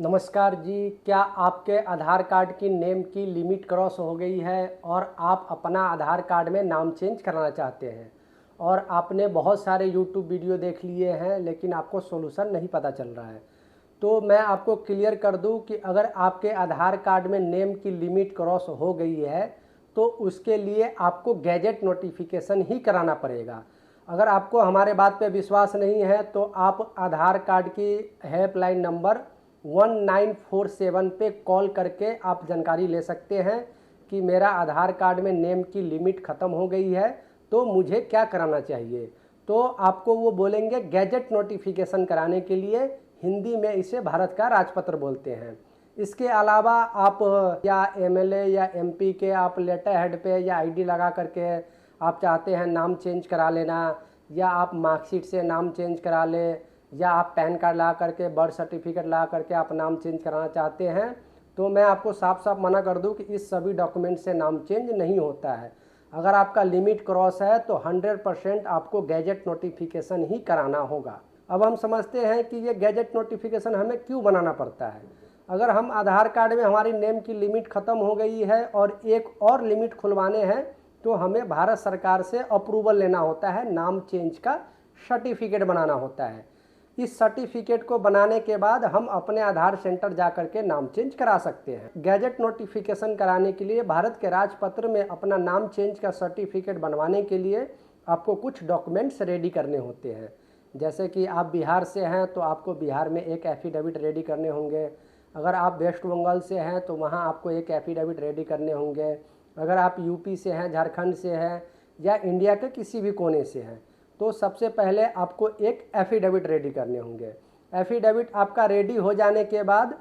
नमस्कार जी, क्या आपके आधार कार्ड की नेम की लिमिट क्रॉस हो गई है और आप अपना आधार कार्ड में नाम चेंज कराना चाहते हैं और आपने बहुत सारे यूट्यूब वीडियो देख लिए हैं लेकिन आपको सोल्यूशन नहीं पता चल रहा है। तो मैं आपको क्लियर कर दूं कि अगर आपके आधार कार्ड में नेम की लिमिट क्रॉस हो गई है तो उसके लिए आपको गैजेट नोटिफिकेशन ही कराना पड़ेगा। अगर आपको हमारे बात पे विश्वास नहीं है तो आप आधार कार्ड की हेल्पलाइन नंबर 1947 पे कॉल करके आप जानकारी ले सकते हैं कि मेरा आधार कार्ड में नेम की लिमिट ख़त्म हो गई है तो मुझे क्या कराना चाहिए। तो आपको वो बोलेंगे गैजेट नोटिफिकेशन कराने के लिए, हिंदी में इसे भारत का राजपत्र बोलते हैं। इसके अलावा आप या एमएलए या एमपी के आप लेटर हेड पे या आईडी लगा करके आप चाहते हैं नाम चेंज करा लेना, या आप मार्कशीट से नाम चेंज करा लें, या आप पैन कार्ड ला करके बर्थ सर्टिफिकेट ला करके आप नाम चेंज कराना चाहते हैं, तो मैं आपको साफ साफ मना कर दूं कि इस सभी डॉक्यूमेंट से नाम चेंज नहीं होता है। अगर आपका लिमिट क्रॉस है तो 100% आपको गैजेट नोटिफिकेशन ही कराना होगा। अब हम समझते हैं कि ये गैजेट नोटिफिकेशन हमें क्यों बनाना पड़ता है। अगर हम आधार कार्ड में हमारी नेम की लिमिट ख़त्म हो गई है और एक और लिमिट खुलवाने हैं तो हमें भारत सरकार से अप्रूवल लेना होता है, नाम चेंज का सर्टिफिकेट बनाना होता है। इस सर्टिफिकेट को बनाने के बाद हम अपने आधार सेंटर जा करके नाम चेंज करा सकते हैं। गैजेट नोटिफिकेशन कराने के लिए भारत के राजपत्र में अपना नाम चेंज का सर्टिफिकेट बनवाने के लिए आपको कुछ डॉक्यूमेंट्स रेडी करने होते हैं। जैसे कि आप बिहार से हैं तो आपको बिहार में एक एफिडेविट रेडी करने होंगे। अगर आप वेस्ट बंगाल से हैं तो वहाँ आपको एक एफिडेविट रेडी करने होंगे। अगर आप यूपी से हैं, झारखंड से हैं या इंडिया के किसी भी कोने से हैं तो सबसे पहले आपको एक एफिडेविट रेडी करने होंगे। एफिडेविट आपका रेडी हो जाने के बाद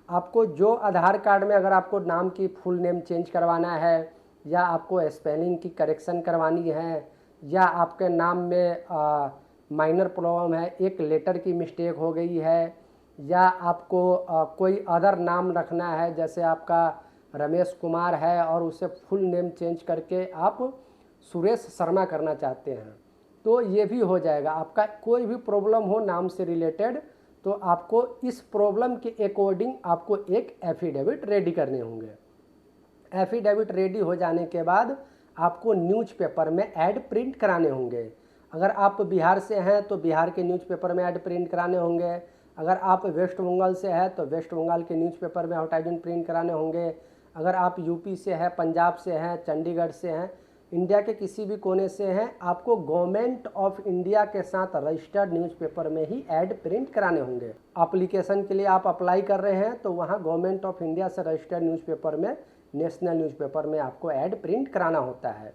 आपको जो आधार कार्ड में अगर आपको नाम की फुल नेम चेंज करवाना है, या आपको स्पेलिंग की करेक्शन करवानी है, या आपके नाम में माइनर प्रॉब्लम है, एक लेटर की मिस्टेक हो गई है, या आपको कोई अदर नाम रखना है, जैसे आपका रमेश कुमार है और उसे फुल नेम चेंज करके आप सुरेश शर्मा करना चाहते हैं, तो ये भी हो जाएगा। आपका कोई भी प्रॉब्लम हो नाम से रिलेटेड तो आपको इस प्रॉब्लम के अकॉर्डिंग आपको एक एफिडेविट रेडी करने होंगे। एफिडेविट रेडी हो जाने के बाद आपको न्यूज़पेपर में ऐड प्रिंट कराने होंगे। अगर आप बिहार से हैं तो बिहार के न्यूज़पेपर में ऐड प्रिंट कराने होंगे। अगर आप वेस्ट बंगाल से हैं तो वेस्ट बंगाल के न्यूज़पेपर में एडवर्टाइजमेंट प्रिंट कराने होंगे। अगर आप यूपी से हैं, पंजाब से हैं, चंडीगढ़ से हैं, इंडिया के किसी भी कोने से हैं, आपको गवर्नमेंट ऑफ इंडिया के साथ रजिस्टर्ड न्यूज़पेपर में ही ऐड प्रिंट कराने होंगे। एप्लीकेशन के लिए आप अप्लाई कर रहे हैं तो वहाँ गवर्नमेंट ऑफ इंडिया से रजिस्टर्ड न्यूज़पेपर में, नेशनल न्यूज़पेपर में आपको ऐड प्रिंट कराना होता है।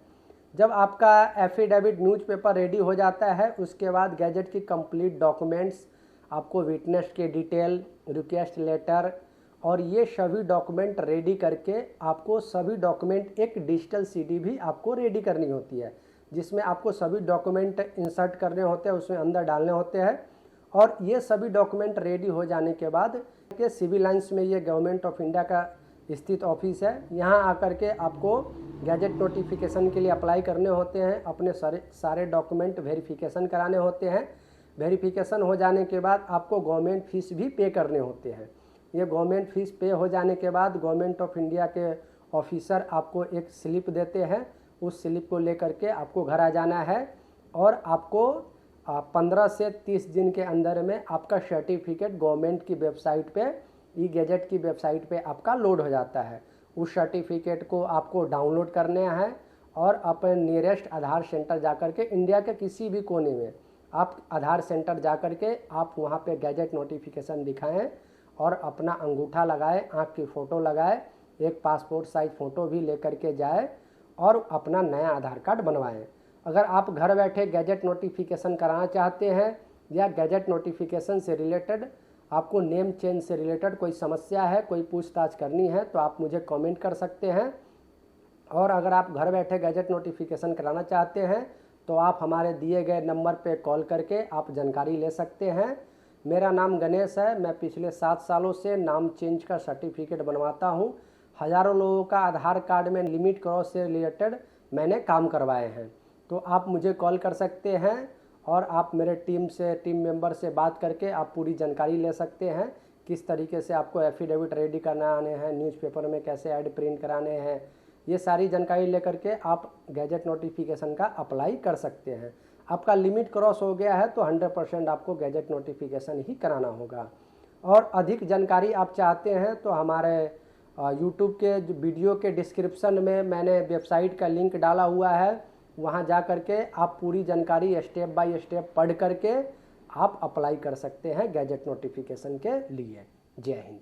जब आपका एफिडेविट न्यूज़पेपर रेडी हो जाता है उसके बाद गैजेट की कंप्लीट डॉक्यूमेंट्स, आपको विटनेस के डिटेल, रिक्वेस्ट लेटर और ये सभी डॉक्यूमेंट रेडी करके आपको सभी डॉक्यूमेंट एक डिजिटल सीडी भी आपको रेडी करनी होती है, जिसमें आपको सभी डॉक्यूमेंट इंसर्ट करने होते हैं, उसमें अंदर डालने होते हैं। और ये सभी डॉक्यूमेंट रेडी हो जाने के बाद के सिविल लाइन्स में ये गवर्नमेंट ऑफ इंडिया का स्थित ऑफिस है, यहाँ आकर के आपको गैजेट नोटिफिकेशन के लिए अप्लाई करने होते हैं। अपने सारे डॉक्यूमेंट वेरिफिकेशन कराने होते हैं। वेरिफिकेशन हो जाने के बाद आपको गवर्नमेंट फीस भी पे करने होते हैं। ये गवर्नमेंट फीस पे हो जाने के बाद गवर्नमेंट ऑफ इंडिया के ऑफिसर आपको एक स्लिप देते हैं। उस स्लिप को लेकर के आपको घर आ जाना है और आपको 15 से 30 दिन के अंदर में आपका सर्टिफिकेट गवर्नमेंट की वेबसाइट पे, ई गैजेट की वेबसाइट पे आपका लोड हो जाता है। उस सर्टिफिकेट को आपको डाउनलोड करने हैं और अपने नियरेस्ट आधार सेंटर जा कर के, इंडिया के किसी भी कोने में आप आधार सेंटर जा कर के आप वहाँ पे गैजेट नोटिफिकेशन दिखाएं और अपना अंगूठा लगाए, आँख की फ़ोटो लगाए, एक पासपोर्ट साइज फ़ोटो भी लेकर के जाए और अपना नया आधार कार्ड बनवाएं। अगर आप घर बैठे गैजेट नोटिफिकेशन कराना चाहते हैं या गैजेट नोटिफिकेशन से रिलेटेड आपको नेम चेंज से रिलेटेड कोई समस्या है, कोई पूछताछ करनी है तो आप मुझे कमेंट कर सकते हैं। और अगर आप घर बैठे गैजेट नोटिफिकेशन कराना चाहते हैं तो आप हमारे दिए गए नंबर पे कॉल करके आप जानकारी ले सकते हैं। मेरा नाम गणेश है। मैं पिछले 7 सालों से नाम चेंज का सर्टिफिकेट बनवाता हूं। हज़ारों लोगों का आधार कार्ड में लिमिट क्रॉस से रिलेटेड मैंने काम करवाए हैं। तो आप मुझे कॉल कर सकते हैं और आप मेरे टीम मेंबर से बात करके आप पूरी जानकारी ले सकते हैं किस तरीके से आपको एफिडेविट रेडी कराने हैं, न्यूज़पेपर में कैसे ऐड प्रिंट कराने हैं, ये सारी जानकारी लेकर के आप गैजेट नोटिफिकेशन का अप्लाई कर सकते हैं। आपका लिमिट क्रॉस हो गया है तो 100% आपको गैजेट नोटिफिकेशन ही कराना होगा। और अधिक जानकारी आप चाहते हैं तो हमारे यूट्यूब के वीडियो के डिस्क्रिप्शन में मैंने वेबसाइट का लिंक डाला हुआ है, वहां जा करके आप पूरी जानकारी स्टेप बाय स्टेप पढ़ करके आप अप्लाई कर सकते हैं गैजेट नोटिफिकेशन के लिए। जय हिंद।